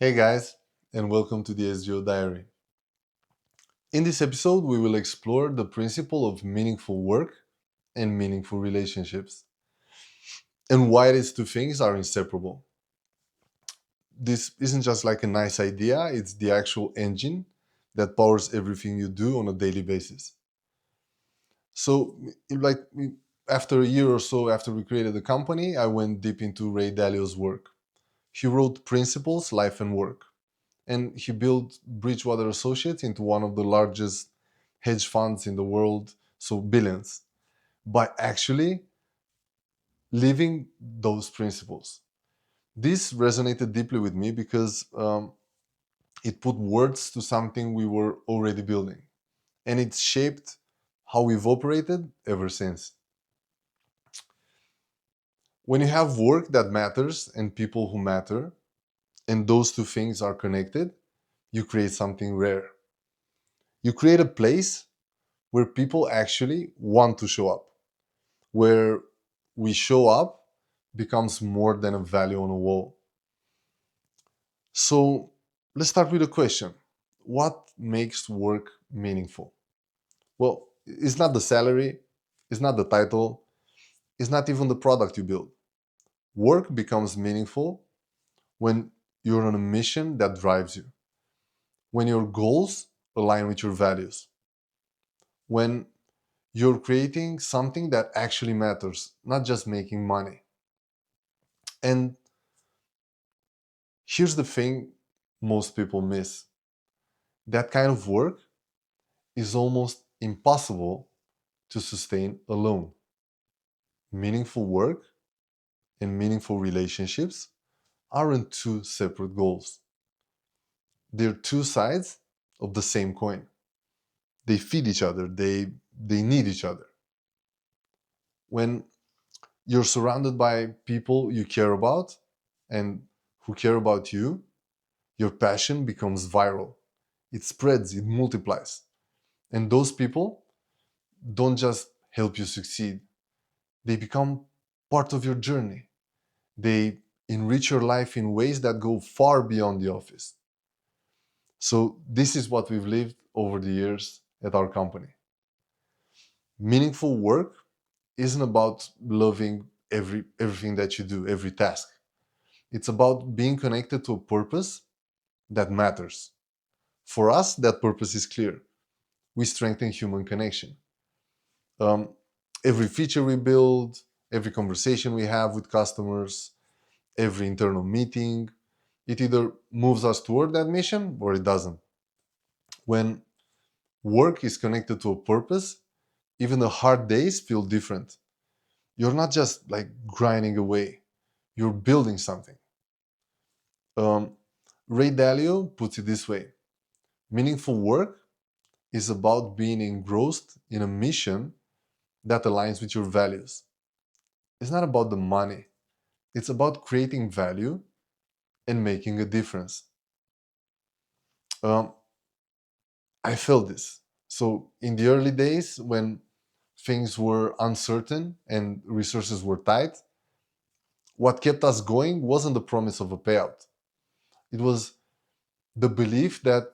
Hey guys, and welcome to the SGO Diary. In this episode, we will explore the principle of meaningful work and meaningful relationships, and why these two things are inseparable. This isn't just like a nice idea, it's the actual engine that powers everything you do on a daily basis. So, like, after a year or so after we created the company, I went deep into Ray Dalio's work. He wrote Principles, Life and Work, and he built Bridgewater Associates into one of the largest hedge funds in the world, so billions, by actually living those principles. This resonated deeply with me because it put words to something we were already building, and it shaped how we've operated ever since. When you have work that matters and people who matter, and those two things are connected, you create something rare. You create a place where people actually want to show up, where we show up becomes more than a value on a wall. So let's start with a question. What makes work meaningful? Well, it's not the salary, it's not the title, it's not even the product you build. Work becomes meaningful when you're on a mission that drives you, when your goals align with your values, when you're creating something that actually matters, not just making money. And here's the thing most people miss: that kind of work is almost impossible to sustain alone. Meaningful work and meaningful relationships aren't two separate goals, they're two sides of the same coin. They feed each other, they need each other. When you're surrounded by people you care about and who care about you, your passion becomes viral. It spreads, it multiplies. And those people don't just help you succeed, they become part of your journey. They enrich your life in ways that go far beyond the office. So, this is what we've lived over the years at our company. Meaningful work isn't about loving everything that you do, every task. It's about being connected to a purpose that matters. For us, that purpose is clear. We strengthen human connection. Um, every feature we build, every conversation we have with customers, every internal meeting, it either moves us toward that mission or it doesn't. When work is connected to a purpose, even the hard days feel different. You're not just like grinding away, you're building something. Um, Ray Dalio puts it this way: meaningful work is about being engrossed in a mission that aligns with your values. It's not about the money, it's about creating value and making a difference. Um, I felt this. So, in the early days, when things were uncertain and resources were tight, what kept us going wasn't the promise of a payout. It was the belief that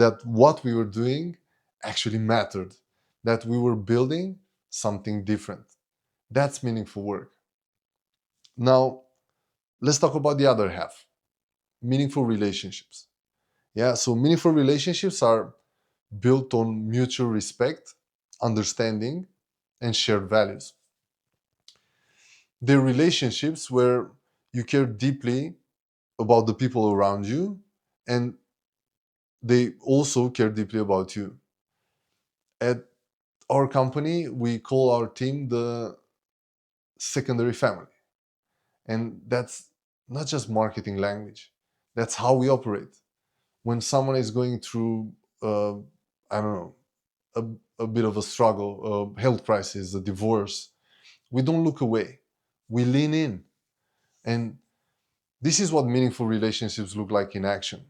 that what we were doing actually mattered, that we were building something different. That's meaningful work. Now, let's talk about the other half: meaningful relationships. Yeah, so meaningful relationships are built on mutual respect, understanding, and shared values. They're relationships where you care deeply about the people around you and they also care deeply about you. At our company, we call our team the secondary family. And that's not just marketing language, that's how we operate. When someone is going through, I don't know, a bit of a struggle, a health crisis, a divorce, we don't look away. We lean in. And this is what meaningful relationships look like in action.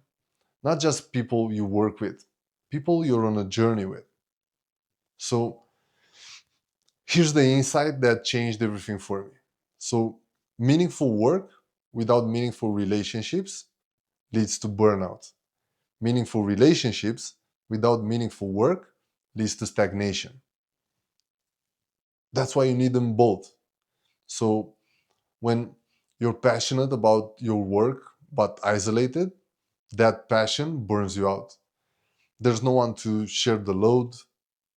Not just people you work with, people you're on a journey with. So here's the insight that changed everything for me. So, meaningful work without meaningful relationships leads to burnout. Meaningful relationships without meaningful work leads to stagnation. That's why you need them both. So when you're passionate about your work but isolated, that passion burns you out. There's no one to share the load,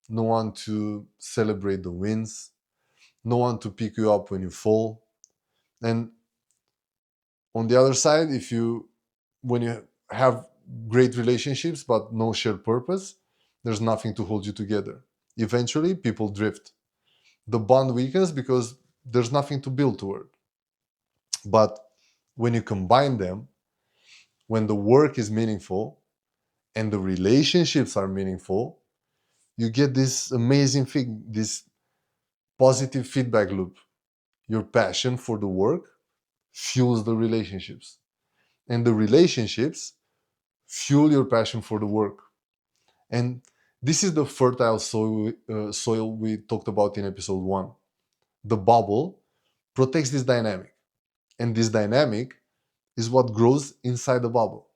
no one to celebrate the wins, no one to pick you up when you fall. And on the other side, if you when you have great relationships but no shared purpose, there's nothing to hold you together. Eventually, people drift. The bond weakens because there's nothing to build toward. But when you combine them, when the work is meaningful and the relationships are meaningful, you get this amazing thing, this positive feedback loop. Your passion for the work fuels the relationships, and the relationships fuel your passion for the work. And this is the fertile soil we talked about in episode 1. The bubble protects this dynamic, and this dynamic is what grows inside the bubble.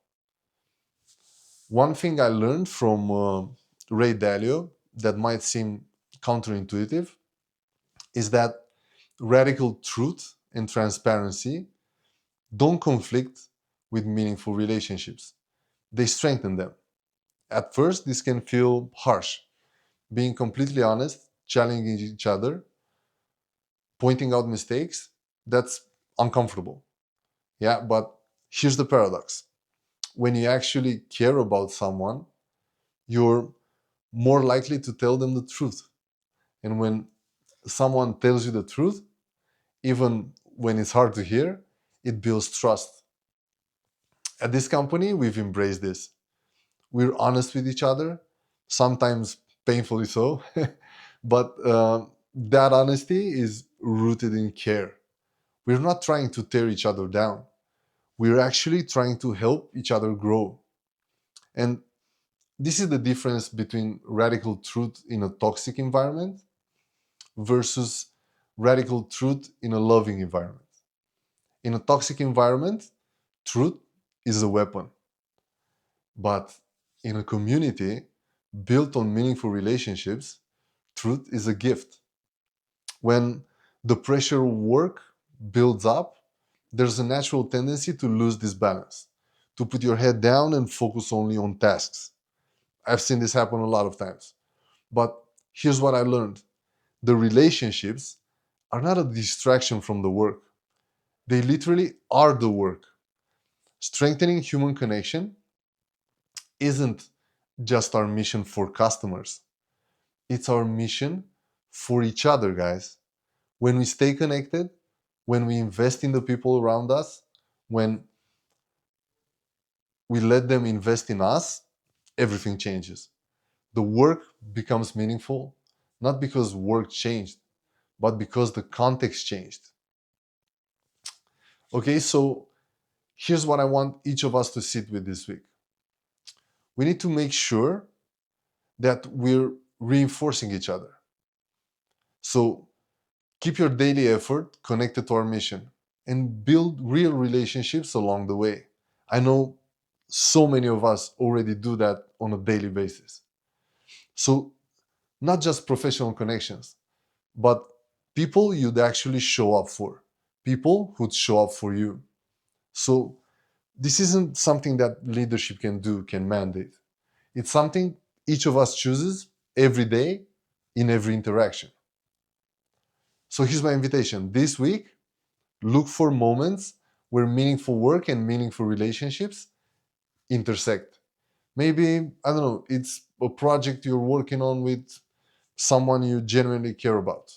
One thing I learned from Ray Dalio that might seem counterintuitive is that radical truth and transparency don't conflict with meaningful relationships. They strengthen them. At first, this can feel harsh. Being completely honest, challenging each other, pointing out mistakes, that's uncomfortable. Yeah, but here's the paradox. When you actually care about someone, you're more likely to tell them the truth. And when someone tells you the truth, even when it's hard to hear, it builds trust. At this company, we've embraced this. We're honest with each other, sometimes painfully so, but that honesty is rooted in care. We're not trying to tear each other down. We're actually trying to help each other grow. And this is the difference between radical truth in a toxic environment versus radical truth in a loving environment. In a toxic environment, truth is a weapon. But in a community built on meaningful relationships, truth is a gift. When the pressure of work builds up, there's a natural tendency to lose this balance, to put your head down and focus only on tasks. I've seen this happen a lot of times. But here's what I learned: the relationships are not a distraction from the work, they literally are the work. Strengthening human connection isn't just our mission for customers, it's our mission for each other, guys. When we stay connected, when we invest in the people around us, when we let them invest in us, everything changes. The work becomes meaningful, not because work changed, but because the context changed. Okay, so here's what I want each of us to sit with this week. We need to make sure that we're reinforcing each other. So keep your daily effort connected to our mission and build real relationships along the way. I know so many of us already do that on a daily basis. So, not just professional connections, but people you'd actually show up for, people who'd show up for you. So, this isn't something that leadership can do, can mandate. It's something each of us chooses every day in every interaction. So, here's my invitation. This week, look for moments where meaningful work and meaningful relationships intersect. Maybe, I don't know, it's a project you're working on with someone you genuinely care about.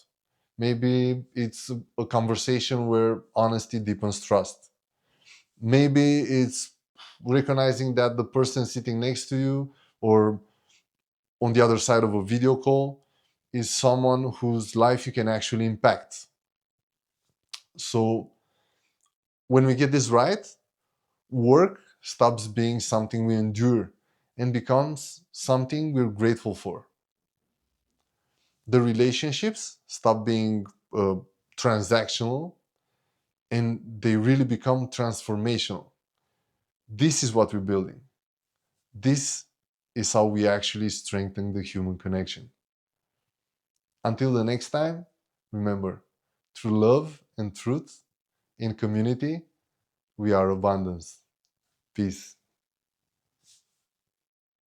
Maybe it's a conversation where honesty deepens trust. Maybe it's recognizing that the person sitting next to you or on the other side of a video call is someone whose life you can actually impact. So when we get this right, work stops being something we endure and becomes something we're grateful for. The relationships stop being transactional and they really become transformational. This is what we're building. This is how we actually strengthen the human connection. Until the next time, remember, through love and truth, in community, we are abundance. Peace.